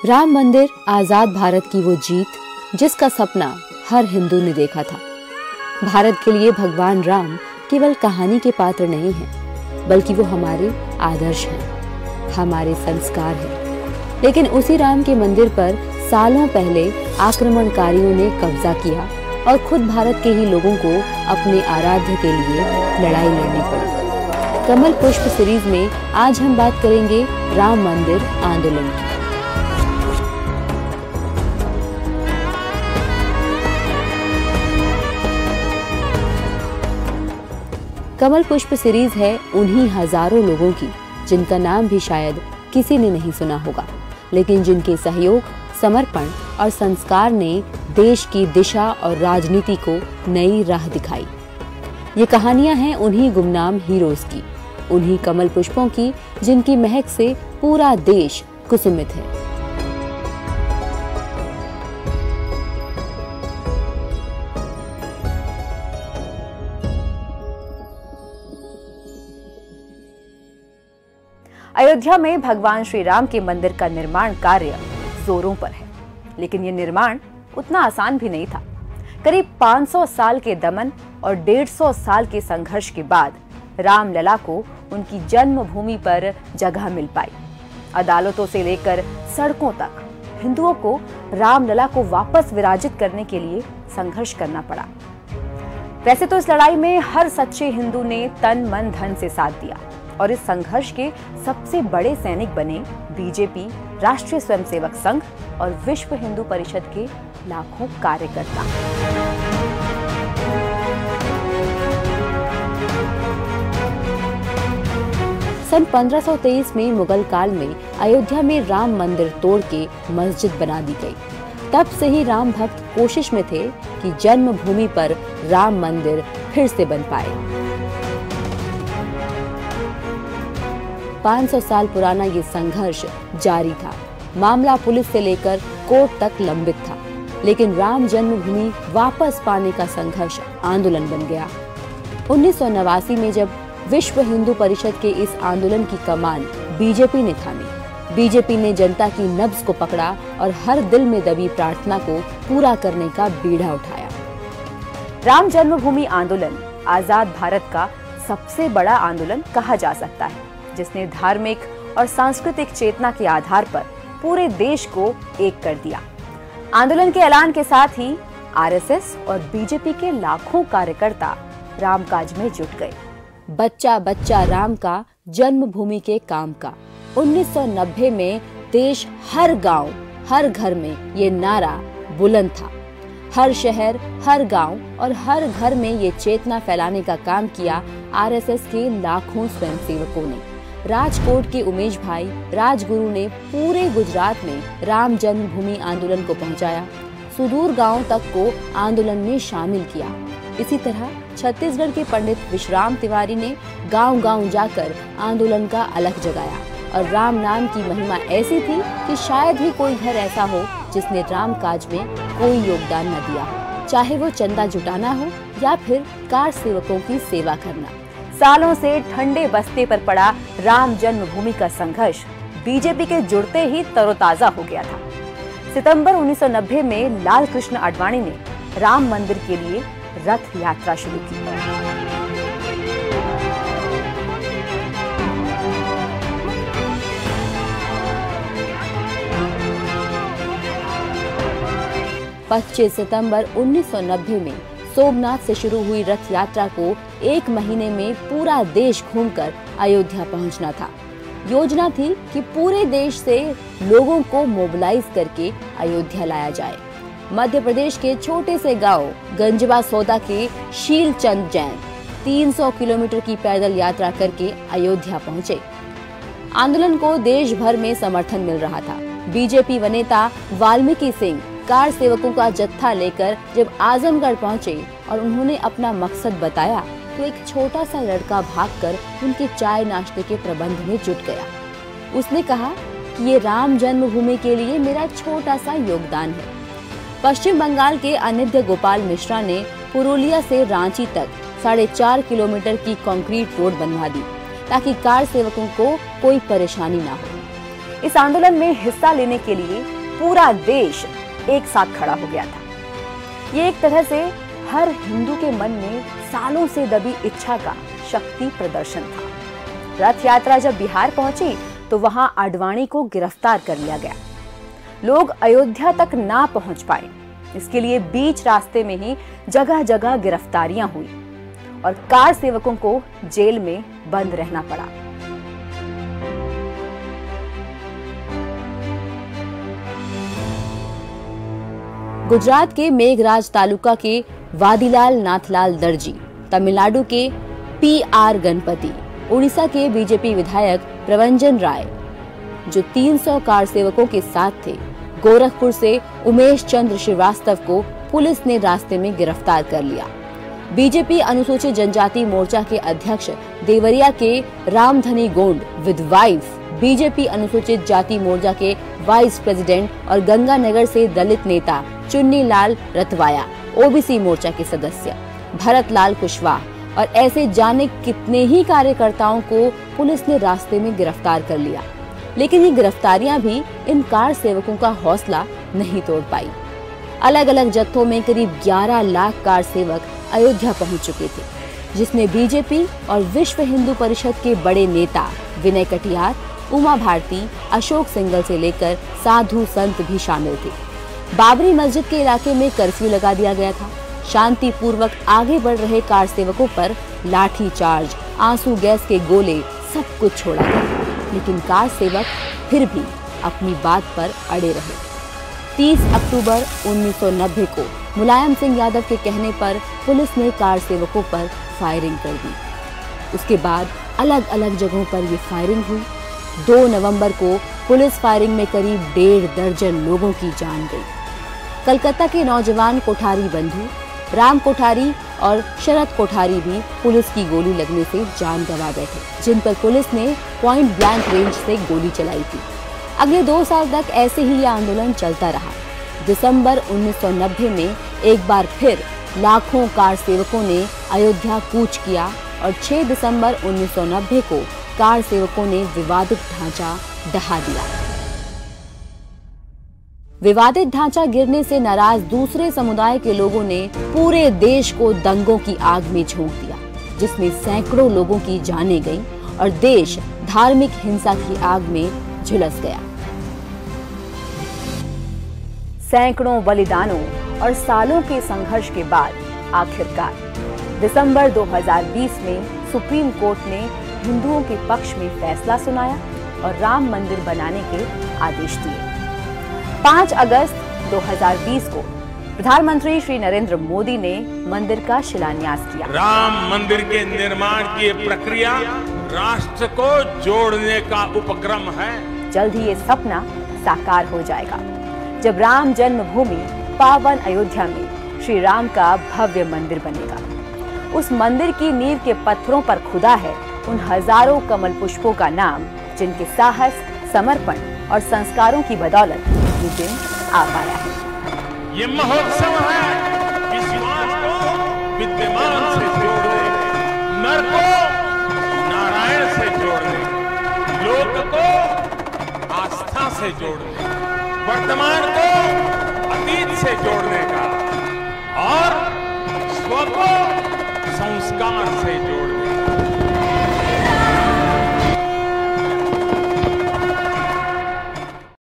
राम मंदिर आजाद भारत की वो जीत जिसका सपना हर हिंदू ने देखा था। भारत के लिए भगवान राम केवल कहानी के पात्र नहीं हैं, बल्कि वो हमारे आदर्श हैं, हमारे संस्कार हैं। लेकिन उसी राम के मंदिर पर सालों पहले आक्रमणकारियों ने कब्जा किया और खुद भारत के ही लोगों को अपने आराध्य के लिए लड़ाई लड़नी पड़ी। कमल पुष्प सीरीज में आज हम बात करेंगे राम मंदिर आंदोलन की। कमल पुष्प सीरीज है उन्हीं हजारों लोगों की जिनका नाम भी शायद किसी ने नहीं सुना होगा, लेकिन जिनके सहयोग, समर्पण और संस्कार ने देश की दिशा और राजनीति को नई राह दिखाई। ये कहानियां हैं उन्हीं गुमनाम हीरोज की, उन्हीं कमल पुष्पों की जिनकी महक से पूरा देश कुसुमित है। अयोध्या में भगवान श्री राम के मंदिर का निर्माण कार्य जोरों पर है, लेकिन ये निर्माण उतना आसान भी नहीं था। करीब 500 साल के दमन और 150 साल के संघर्ष के बाद रामलला को उनकी जन्मभूमि पर जगह मिल पाई। अदालतों से लेकर सड़कों तक हिंदुओं को रामलला को वापस विराजित करने के लिए संघर्ष करना पड़ा। वैसे तो इस लड़ाई में हर सच्चे हिंदू ने तन मन धन से साथ दिया और इस संघर्ष के सबसे बड़े सैनिक बने बीजेपी, राष्ट्रीय स्वयंसेवक संघ और विश्व हिंदू परिषद के लाखों कार्यकर्ता। सन 1523 में मुगल काल में अयोध्या में राम मंदिर तोड़ के मस्जिद बना दी गई। तब से ही राम भक्त कोशिश में थे कि जन्मभूमि पर राम मंदिर फिर से बन पाए। 500 साल पुराना ये संघर्ष जारी था। मामला पुलिस से लेकर कोर्ट तक लंबित था, लेकिन राम जन्मभूमि वापस पाने का संघर्ष आंदोलन बन गया। 1989 में जब विश्व हिंदू परिषद के इस आंदोलन की कमान बीजेपी ने थामी, बीजेपी ने जनता की नब्ज को पकड़ा और हर दिल में दबी प्रार्थना को पूरा करने का बीड़ा उठाया। राम जन्मभूमि आंदोलन आजाद भारत का सबसे बड़ा आंदोलन कहा जा सकता है, जिसने धार्मिक और सांस्कृतिक चेतना के आधार पर पूरे देश को एक कर दिया। आंदोलन के ऐलान के साथ ही आरएसएस और बीजेपी के लाखों कार्यकर्ता रामकाज में जुट गए। बच्चा बच्चा राम का, जन्मभूमि के काम का। 1990 में देश हर गांव, हर घर में ये नारा बुलंद था। हर शहर, हर गांव और हर घर में ये चेतना फैलाने का काम किया आरएसएस के लाखों स्वयंसेवकों ने। राजकोट के उमेश भाई राजगुरु ने पूरे गुजरात में राम जन्मभूमि आंदोलन को पहुंचाया। सुदूर गांव तक को आंदोलन में शामिल किया। इसी तरह छत्तीसगढ़ के पंडित विश्राम तिवारी ने गांव-गांव जाकर आंदोलन का अलख जगाया और राम नाम की महिमा ऐसी थी कि शायद ही कोई घर ऐसा हो जिसने राम काज में कोई योगदान न दिया हो, चाहे वो चंदा जुटाना हो या फिर कार सेवकों की सेवा करना। सालों से ठंडे बस्ते पर पड़ा राम जन्मभूमि का संघर्ष बीजेपी के जुड़ते ही तरोताजा हो गया था। सितंबर 1990 में लाल कृष्ण आडवाणी ने राम मंदिर के लिए रथ यात्रा शुरू की। पच्चीस सितंबर 1990 में सोमनाथ से शुरू हुई रथ यात्रा को एक महीने में पूरा देश घूमकर अयोध्या पहुंचना था। योजना थी कि पूरे देश से लोगों को मोबिलाइज करके अयोध्या लाया जाए। मध्य प्रदेश के छोटे से गांव गंजवा सौदा के शील चंद जैन 300 किलोमीटर की पैदल यात्रा करके अयोध्या पहुंचे। आंदोलन को देश भर में समर्थन मिल रहा था। बीजेपी नेता वाल्मीकि सिंह कार सेवकों का जत्था लेकर जब आजमगढ़ पहुंचे और उन्होंने अपना मकसद बताया, तो एक छोटा सा लड़का भागकर उनके चाय नाश्ते के प्रबंध में जुट गया। उसने कहा कि ये राम जन्मभूमि के लिए मेरा छोटा सा योगदान है। पश्चिम बंगाल के अनिद्य गोपाल मिश्रा ने पुरुलिया से रांची तक 4.5 किलोमीटर की कंक्रीट रोड बनवा दी ताकि कार सेवकों को कोई परेशानी ना हो। इस आंदोलन में हिस्सा लेने के लिए पूरा देश एक साथ खड़ा हो गया था। ये एक तरह से हर हिंदू के मन में सालों से दबी इच्छा का शक्ति प्रदर्शन था। रथ यात्रा जब बिहार पहुंची तो वहां आडवाणी को गिरफ्तार कर लिया गया। लोग अयोध्या तक ना पहुंच पाए, इसके लिए बीच रास्ते में ही जगह जगह गिरफ्तारियां हुई और कार सेवकों को जेल में बंद रहना पड़ा। गुजरात के मेघराज तालुका के वादीलाल नाथलाल दर्जी, तमिलनाडु के PR गणपति, उड़ीसा के बीजेपी विधायक प्रवंजन राय, जो 300 कार सेवकों के साथ थे, गोरखपुर से उमेश चंद्र श्रीवास्तव को पुलिस ने रास्ते में गिरफ्तार कर लिया। बीजेपी अनुसूचित जनजाति मोर्चा के अध्यक्ष देवरिया के Ramdhani Gond with wife, BJP अनुसूचित जाति मोर्चा के वाइस प्रेसिडेंट और गंगानगर से दलित नेता चुन्नी लाल रतवाया, OBC मोर्चा के सदस्य भरत लाल कुशवाहा और ऐसे जाने कितने ही कार्यकर्ताओं को पुलिस ने रास्ते में गिरफ्तार कर लिया। लेकिन ये गिरफ्तारियां भी इन कार सेवकों का हौसला नहीं तोड़ पाई। अलग अलग जत्थों में करीब 11 लाख कार सेवक अयोध्या पहुंच चुके थे, जिसमें बीजेपी और विश्व हिंदू परिषद के बड़े नेता विनय कटियार, उमा भारती, अशोक सिंघल से लेकर साधु संत भी शामिल थे। बाबरी मस्जिद के इलाके में कर्फ्यू लगा दिया गया था। शांतिपूर्वक आगे बढ़ रहे कार सेवकों पर लाठी चार्ज, आंसू गैस के गोले, सब कुछ छोड़ा गया, लेकिन कार सेवक फिर भी अपनी बात पर अड़े रहे। 30 अक्टूबर 1990 को मुलायम सिंह यादव के कहने पर पुलिस ने कार सेवकों पर फायरिंग कर दी। उसके बाद अलग अलग जगहों पर ये फायरिंग हुई। 2 नवंबर को पुलिस फायरिंग में करीब 1.5 दर्जन लोगों की जान गई। कलकत्ता के नौजवान कोठारी बंधु राम कोठारी और शरद कोठारी भी पुलिस की गोली लगने से जान गंवा बैठे, जिन पर पुलिस ने पॉइंट ब्लैंक रेंज से गोली चलाई थी। अगले 2 साल तक ऐसे ही ये आंदोलन चलता रहा। दिसंबर 1990 में एक बार फिर लाखों कार सेवकों ने अयोध्या कूच किया और 6 दिसंबर 1990 को कार सेवकों ने विवादित ढांचा ढहा दिया। विवादित ढांचा गिरने से नाराज दूसरे समुदाय के लोगों ने पूरे देश को दंगों की आग में झोंक दिया, जिसमें सैकड़ों लोगों की जानें गईं और देश धार्मिक हिंसा की आग में झुलस गया। सैकड़ों बलिदानों और सालों के संघर्ष के बाद आखिरकार दिसंबर 2020 में सुप्रीम कोर्ट ने हिंदुओं के पक्ष में फैसला सुनाया और राम मंदिर बनाने के आदेश दिए। 5 अगस्त 2020 को प्रधानमंत्री श्री नरेंद्र मोदी ने मंदिर का शिलान्यास किया। राम मंदिर के निर्माण की प्रक्रिया राष्ट्र को जोड़ने का उपक्रम है। जल्द ही ये सपना साकार हो जाएगा, जब राम जन्मभूमि पावन अयोध्या में श्री राम का भव्य मंदिर बनेगा। उस मंदिर की नींव के पत्थरों पर खुदा है उन हजारों कमल पुष्पों का नाम, जिनके साहस, समर्पण और संस्कारों की बदौलत ये दिन आ पाया है। ये महोत्सव है विश्वास को विद्यमान से जोड़ने, नर को नारायण से जोड़ने, लोक को आस्था से जोड़ने, वर्तमान को अतीत से जोड़ने का और स्व को संस्कार से जोड़ने का।